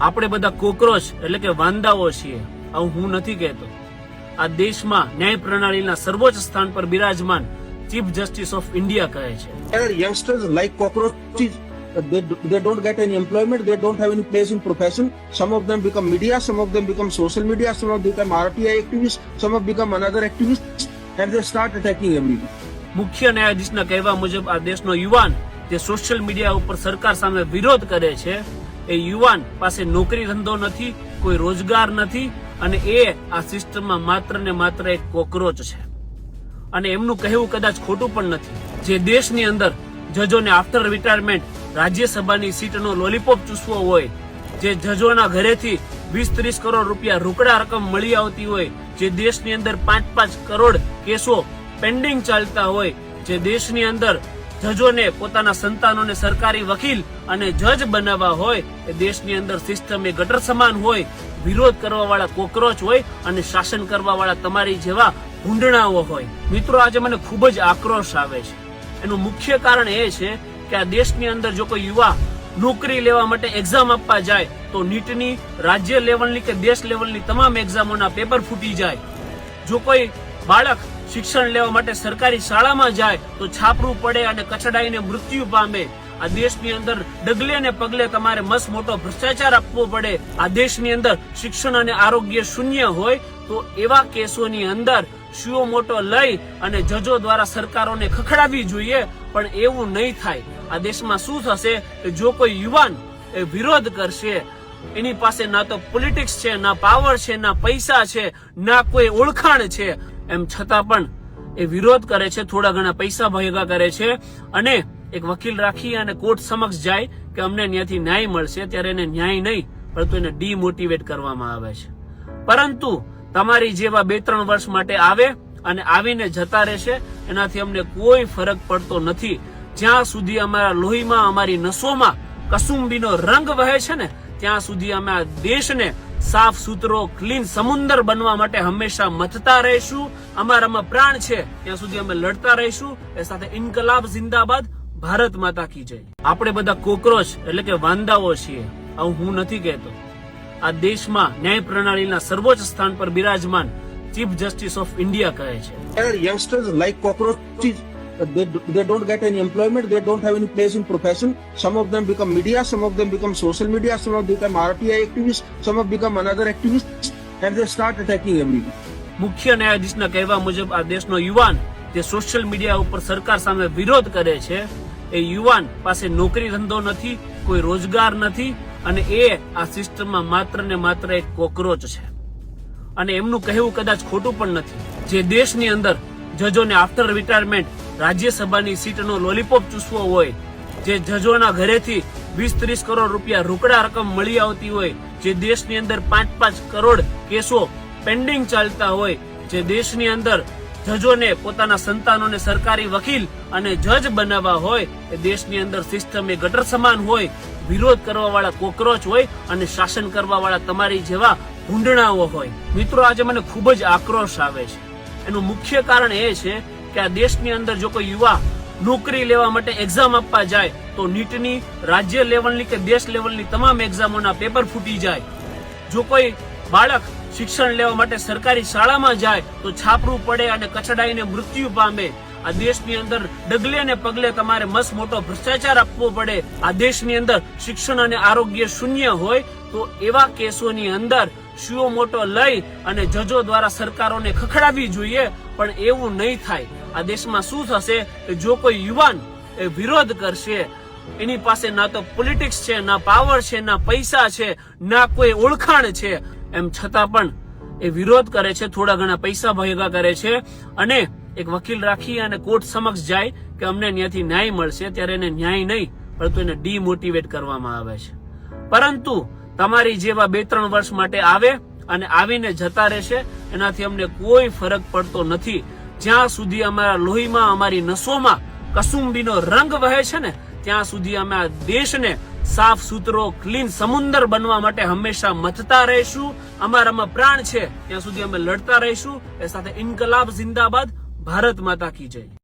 આપણે બધા કોકરોચ એટલે કે વાંદાઓ છીએ, આવું હું નથી કહેતો. આ દેશમાં ન્યાય પ્રણાલીના સર્વોચ્ચ સ્થાન પર બિરાજમાન ચીફ જસ્ટિસ ઓફ ઇન્ડિયા કહે છે. Youngsters like cockroaches. They don't get any employment. They don't have any place in profession. Some of them become media. Some of them become social media. Some of them become RTI activists. Some of them become another activists, and they start attacking everyone. મુખ્ય ન્યાયાધીશના કહેવા મુજબ આ દેશનો યુવાન જે social media ઉપર સરકાર સામે વિરોધ કરે છે, એ યુવાન પાસે નોકરી ધંધો નથી, કોઈ રોજગાર નથી, અને એ આ સિસ્ટમમાં માત્ર ને માત્ર એક કોકરોચ છે. અને એમનું કહેવું કદાચ ખોટું પણ નથી. જે દેશની અંદર જજોને આફ્ટર રિટાયરમેન્ટ રાજ્યસભાની સીટનો લોલીપોપ ચૂસવો હોય, જે જજોના ઘરેથી 20-30 કરોડ રૂપિયા રોકડા રકમ મળી આવતી હોય, જે દેશની અંદર 5-5 કરોડ કેસો પેન્ડિંગ ચાલતા હોય, જે દેશની અંદર જજોને પોતાના સંતાનોને સરકારી વકીલ અને જજ બનાવવા હોય, એ દેશની અંદર સિસ્ટમ એ ગટર સમાન હોય, વિરોધ કરવા વાળા કોકરોચ હોય અને શાસન કરવા વાળા તમારી જેવા ભૂંડણાઓ હોય. મિત્રો, આજે મને ખૂબ જ આક્રોશ આવે છે. એનું મુખ્ય કારણ એ છે કે આ દેશની અંદર જો કોઈ યુવા નોકરી લેવા માટે એક્ઝામ આપવા જાય તો નીટની રાજ્ય લેવલની કે દેશ લેવલની તમામ એક્ઝામોના પેપર ફૂટી જાય. જો કોઈ બાળક શિક્ષણ લેવા માટે સરકારી શાળામાં જાય તો છાપરું પડે અને કચડાઈને મૃત્યુ પામે. આ દેશની અંદર ડગલે ને પગલે તમારે મસ્ત મોટો ભ્રષ્ટાચાર આપવો પડે. આ દેશની અંદર શિક્ષણ અને આરોગ્ય શૂન્ય હોય તો એવા કેસોની અંદર શિયો મોટો લઈ અને જજો દ્વારા સરકારોને ખખડાવી જોઈએ, પણ એવું નહીં થાય. આ દેશમાં શું થશે કે જો કોઈ યુવાન એ વિરોધ કરશે, એની પાસે ના તો પોલિટિક્સ છે, ના પાવર છે, ના પૈસા છે, ના કોઈ ઓળખાણ છે, એમ છતાં પણ એ વિરોધ કરે છે, થોડા ઘણા પૈસા ભેગા કરે છે અને એક વકીલ રાખી અને કોર્ટ સમક્ષ જાય કે અમને ત્યાંથી ન્યાય મળશે, ત્યારે એને ન્યાય નહીં પરંતુ એને ડીમોટિવેટ કરવામાં આવે છે. પરંતુ તમારી જેવા 2-3 વર્ષ માટે આવે અને આવીને જતા રહેશે, એનાથી અમને કોઈ ફરક પડતો નથી. જ્યાં સુધી અમારા લોહીમાં, અમારી નસોમાં કસુંબીનો રંગ વહે છે ને, ત્યાં સુધી અમે આ દેશને સાફ સુથરો ક્લીન સમુંદર બનવા માટે હંમેશા મથતા રહીશું. અમારામાં પ્રાણ છે ત્યાં સુધી અમે લડતા રહીશું. એ સાથે ઇન્કલાબ જિંદાબાદ, ભારત માતા કી જય. આપણે બધા કોકરોચ એટલે કે વાંદાઓ છીએ, આવું હું નથી કહેતો. આ દેશમાં ન્યાય પ્રણાલીના સર્વોચ્ચ સ્થાન પર બિરાજમાન ચીફ જસ્ટિસ ઓફ ઇન્ડિયા કહે છે. Youngsters like cockroaches. They don't get any employment. They don't have any place in profession. Some of them become media. Some of them become social media. Some of them become RTI activists. Some of them become another activists, and they start attacking everyone. મુખ્ય ન્યાયાધીશના કહેવા મુજબ આ દેશનો યુવાન જે social media ઉપર સરકાર સામે વિરોધ કરે છે, એ યુવાન પાસે નોકરી ધંધો નથી, કોઈ રોજગાર નથી, અને એ આ સિસ્ટમમાં માત્ર ને માત્ર એક કોકરોચ છે. અને એમનું કહેવું કદાચ ખોટું પણ નથી. જે દેશની અંદર જજોને આફ્ટર રિટાયરમેન્ટ રાજ્યસભાની સીટનો લોલીપોપ ચૂસવો હોય, જે જજોના ઘરેથી 20-30 કરોડ રૂપિયા રોકડા રકમ મળી આવતી હોય, જે દેશની અંદર 5-5 કરોડ કેસો પેન્ડિંગ ચાલતા હોય, જે દેશની અંદર જજોને પોતાના સંતાનોને સરકારી વકીલ અને જજ બનાવવા હોય, એ દેશની અંદર સિસ્ટમ એ ગટર સમાન હોય, વિરોધ કરવા વાળા કોકરોચ હોય અને શાસન કરવા વાળા તમારી જેવા ભૂંડણાઓ હોય. મિત્રો, આજે મને ખૂબ જ આક્રોશ આવે છે. એનું મુખ્ય કારણ એ છે કે આ દેશની અંદર જો કોઈ યુવા નોકરી લેવા માટે એક્ઝામ આપવા જાય તો નીટની રાજ્ય લેવલની કે દેશ લેવલની તમામ એક્ઝામોના પેપર ફૂટી જાય. જો કોઈ બાળક શિક્ષણ લેવા માટે સરકારી શાળામાં જાય તો છાપરું પડે અને કચડાઈને મૃત્યુ પામે. આ દેશની અંદર ડગલે ને પગલે તમારે મસ્ત મોટો ભ્રષ્ટાચાર આપવો પડે. આ દેશની અંદર શિક્ષણ અને આરોગ્ય શૂન્ય હોય તો એવા કેસોની અંદર શિયો મોટો લઈ અને જજો દ્વારા સરકારોને ખખડાવી જોઈએ, પણ એવું નહીં થાય. આ દેશમાં શું થશે કે જો કોઈ યુવાન એ વિરોધ કરશે, એની પાસે ના તો પોલિટિક્સ છે, ના પાવર છે, ના પૈસા છે, ના કોઈ ઓળખાણ છે, એમ છતાં પણ એ વિરોધ કરે છે, થોડા ઘણા પૈસા ભેગા કરે છે અને એક વકીલ રાખી અને કોર્ટ સમક્ષ જાય કે અમને ત્યાંથી ન્યાય મળશે, ત્યારે એને ન્યાય નહીં પરંતુ એને ડીમોટિવેટ કરવામાં આવે છે. પરંતુ તમારી જેવા 2-3 વર્ષ માટે આવે અને આવીને જતા રહેશે, એનાથી અમને કોઈ ફરક પડતો નથી. જ્યાં સુધી અમારા લોહીમાં, અમારી નસોમાં કસુંબીનો રંગ વહે છે ને, ત્યાં સુધી અમે આ દેશને સાફ સુથરો ક્લીન સમુંદર બનવા માટે હંમેશા મથતા રહીશું. અમારામાં પ્રાણ છે ત્યાં સુધી અમે લડતા રહીશું. એ સાથે ઇન્કલાબ જિંદાબાદ, ભારત માતા કી જય.